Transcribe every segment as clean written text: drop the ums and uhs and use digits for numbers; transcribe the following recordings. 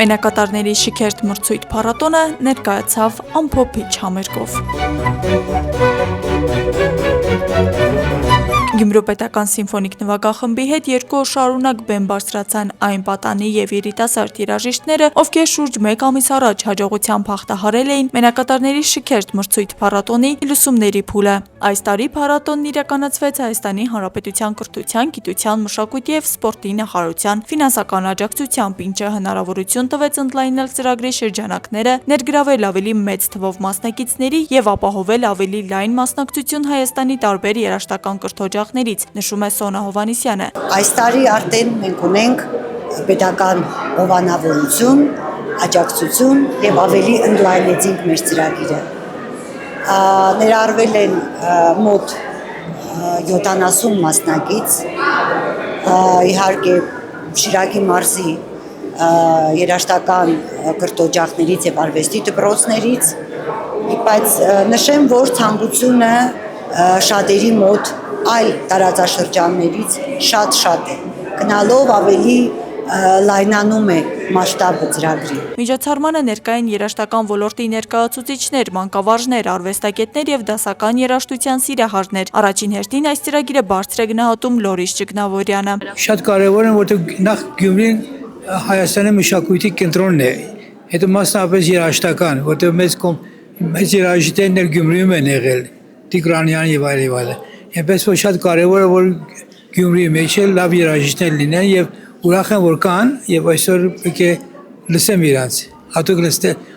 Մենակատարների շքերթ մրցույթ փառատոնը ներկայացավ ամփոփիչ համերգով։ Գյումրու պետական սիմֆոնիկ նվագախմբի հետ 2 օր շարունակ բեմ բարձրացան այն պատանի եւ երիտասարդ երաժիշտները, ովքեր շուրջ 1 ամիս առաջ հաջողությամբ հաղթահարել էին մենակատարների շքերթ մրցույթ փառատոնի հյուսումների փուլը։ Այս տարի փառատոնն իրականացվեց Հայաստանի Հանրապետության կրթության, գիտության, մշակույթի եւ սպորտի նախարարության ֆինանսական աջակցությամբ, ինչը հնարավորություն տվեց ընդլայնել ծրագրի շրջանակները, ներգրավել ավելի մեծ թվով մասնակիցների եւ ապահովել ավելի լայն մասնակցություն Հայաստանի տարբեր երաժշտական կրթօջախներից, նշում է Սոնա Հովհաննիսյանը։ Այս տարի արդեն մենք ունենք պետական հովանավորություն, աջակցություն եւ ավելի ընդլայնեցինք մեր ծրագիրը։ Ներառվել են մոտ 70 մասնակից, իհարկե Շիրակի մարզի երաժշտական կրթօջախներից եւ արվեստի դպրոցներից, բայց նշեմ, որ ցանկությունը շատերի մոտ այլ տարածաշրջաններից շատ է, գնալով ավելի լայնանում է մասշտաբը ծրագրի։ Միջոցառմանը ներկա են երաժշտական ոլորտի ներկայացուցիչներ, մանկավարժներ, արվեստագետներ եւ դասական երաժշտության սիրահարներ։ Առաջին հերթին այս ծրագիրը բարձր է գնահատում Լորիս Ճգնավորյանը։ Շատ կարևոր է, որտեղ նախ Գյումրին Հայաստանի մշակույթի կենտրոնն է, հետո մասնավորապես երաժշտական, որտեղ մեծ երաժիշտներն Գյումրիում են եղել, Տիգրանյան եւ այլն։ Այնպես որ շատ կարևոր է, որ Գյումրիի մեջ լավ երաժիշտներ լինեն եւ ուրախ եմ, որ կան եւ այսօր պետք է լսեմ իրանց,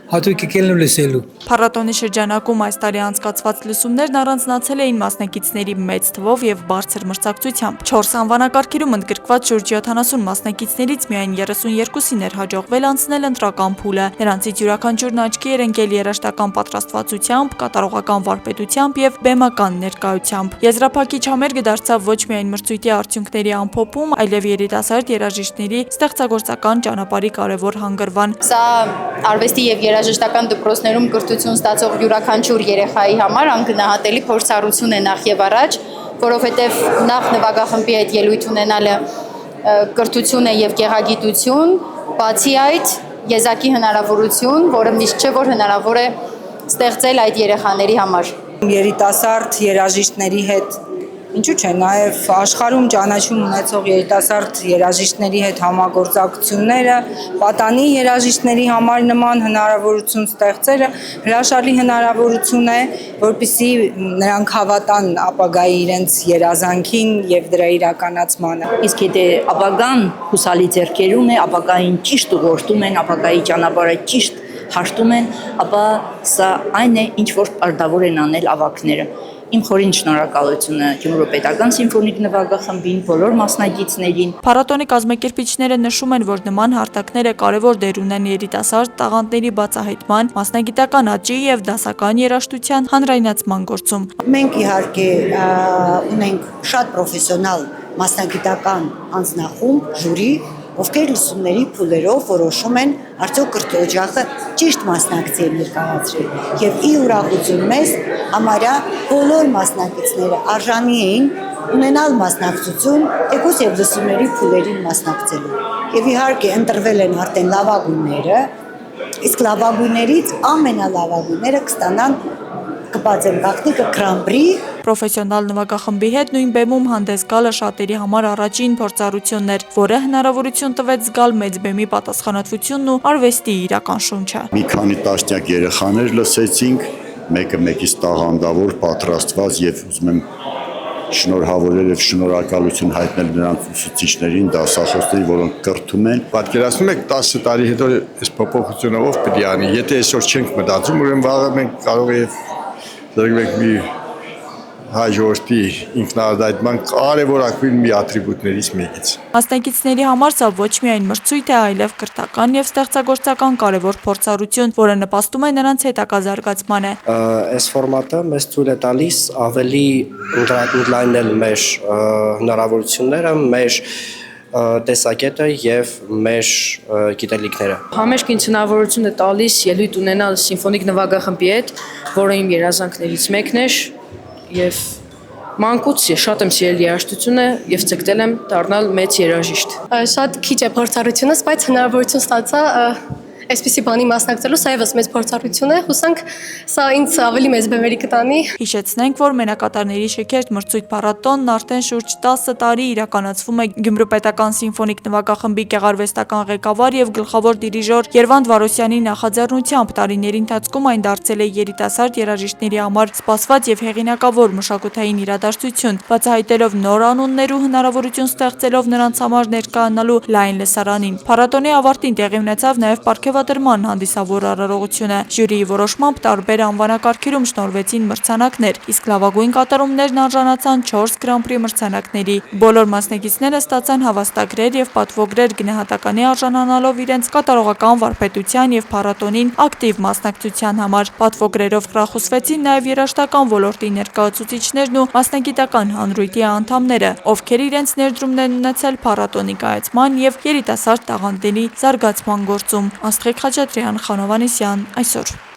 հատուկ եկել եմ լսելու։ Փառատոնի շրջանակում այս տարի անցկացված լսումներն առանձնացել էին մասնակիցների մեծ թվով եւ բարձր մրցակցությամբ։ 4 անվանակարգերում ընդգրկված շուրջ 70 մասնակիցներից միայն 32-ին էր հաջողվել անցնել ընտրական փուլը։ Նրանցից յուրաքանչյուրն աչքի էր ընկել երաժշտական պատրաստվածությամբ, կատարողական վարպետությամբ եւ բեմական ներկայությամբ։ Եզրափակիչ համերգը դարձավ ոչ միայն մրցույթի արդյունքների ամփոփում, այլև երիտասարդ երաժիշտների ստեղծագործական ճանապարհի կարևոր հանգրվան։ Սա արվեստի եւ երաժշտական դպրոցներում կրթություն ստացող յուրաքանչյուր երեխայի համար անգնահատելի փորձառություն է նախ եւ առաջ, որովհետեւ նախ նվագախմբի հետ ելույթ ունենալը կրթություն է եւ գեղագիտություն, բացի այդ եզակի հնարավորություն, որը միշտ չէ որ հնարավոր է ստեղծել այդ երեխաների համար։ Երիտասարդ երաժիշտների հետ, ինչու՞ չէ, նաև աշխարհում ճանաչում ունեցող երիտասարդ երաժիշտների հետ համագործակցությունները, պատանի երաժիշտների համար նման հնարավորություն ստեղծելը հրաշալի հնարավորություն է, որպեսզի նրանք հավատան ապագայի իրենց երազանքին եւ դրա իրականացմանը։ Իսկ եթե ապագան հուսալի ձեռքերում է, ապագային ճիշտ ուղղորդում են, ապագայի ճանապարհը ճիշտ հաշտում են, ապա սա այն է, ինչ որ պարտավոր են անել ավագները։ Իմ խորին շնորհակալությունը Գյումրու պետական սիմֆոնիկ նվագախմբին, բոլոր մասնակիցներին։ Փառատոնի կազմակերպիչները նշում են, որ նման հարթակները կարևոր դեր ունեն երիտասարդ տաղանդների բացահայտման, մասնագիտական աճի եւ դասական երաժշտության հանրայնացման գործում։ Մենք իհարկե ունենք շատ պրոֆեսիոնալ մասնագիտական անձնախումբ, ժյուրի, ովքեր լսումների փուլերով որոշում են արդյոք կրթօջախը ճիշտ մասնակցի է ներկայացրել։ Եվ ի ուրախություն մեզ համարյա բոլոր մասնակիցները արժանի էին ունենալ մասնակցություն, թեկուզ եւ լսումների փուլերին մասնակցելու։ Եվ իհարկե ընտրվել են արդեն լավագույնները, իսկ լավագույններից ամենալավագույնները կստանան կբացեն գաղտնիքը Grand-Prix։ Պրոֆեսիոնալ նվագախմբի հետ նույն բեմում հանդես գալը շատերի համար առաջին փորձառությունն էր, որը հնարավորություն տվեց զգալ մեծ բեմի պատասխանատվությունն ու արվեստի իրական շունչը։ Մի քանի տասնյակ երեխաներ լսեցինք, մեկը մեկից տաղանդավոր, պատրաստված եւ ուզում եմ շնորհավորել եւ շնորհակալություն հայտնել նրանց ուսուցիչներին, դասախոսներին, որոնք կրթում են։ Պատկերացնում եք 10 տարի հետո այս փոփոխությունով պետք է անի։ Եթե այսօր չենք մտածում, ուրեմն վաղը մենք կարող ենք դրենք մի հաջորդի ինքնարդայնման կարևորագույն մի ատրիբուտներից մեկից։ Մասնակիցների համար սա ոչ միայն մրցույթ է, այլև կրթական եւ ստեղծագործական կարևոր փորձառություն, որը նպաստում է նրանց հետագա զարգացմանը։ Այս ֆորմատը մեզ թույլ է տալիս ավելի ընդլայնել մեր հնարավորությունները, մեր տեսակետը եւ մեր գիտելիքները։ Համերգին հնարավորություն է տալիս ելույթ ունենալ սիմֆոնիկ նվագախմբի հետ, որը իմ երազանքներից մեկն էր եւ մանկուց շատ եմ սիրել երաժշտությունը եւ ցկտել եմ դառնալ մեծ երաժիշտ։ Շատ քիչ է փորձառությունս, բայց հնարավորություն ստացա այսպիսի բանի մասնակցելու, սա եւս մեծ փորձառություն է, հուսանք սա ինձ ավելի մեծ բեմերի կտանի։ Հիշեցնենք, որ մենակատարների շքերթ մրցույթ փառատոնն արդեն շուրջ 10 տարի իրականացվում է Գյումրու պետական սիմֆոնիկ նվագախմբի գեղարվեստական ղեկավար եւ գլխավոր դիրիժոր Երվանդ Վարոսյանի նախաձեռնությամբ տարիների ընթացքում այն դարձել է երիտասարդ երաժիշտների համար սպասված եւ հեղինակավոր մշակութային իրադարձություն, բացահայտելով նոր անուններ ու հնարավորություն ստեղծելով նրանց համար ներկայանալու լայն լսարանին։ Փառատոնի ավարտին տեղի ունեցավ նաեւ պարգևատրման հանդիսավոր արարողությունը։ Ժյուրիի որոշմամբ տարբեր անվանակարգերում շնորհվեցին մրցանակներ, իսկ լավագույն կատարումներն արժանացան 4 Grand-Prix մրցանակների։ Բոլոր մասնակիցները ստացան հավաստագրեր եւ պատվոգրեր գնահատականի արժանանալով իրենց կատարողական վարպետության եւ փառատոնին ակտիվ մասնակցության համար։ Պատվոգրերով խրախուսվեցին նաեւ երաժշտական ոլորտի ներկայացուցիչներն ու մասնագիտական հանրույթի անդամները, ովքեր իրենց ներդրումն ունեցել փառատոնի կայացման եւ երիտասարդ տաղանդների զարգացման գործում։ Աստղիկ Խաչատրյան, Խանովանեսյան, այսօր։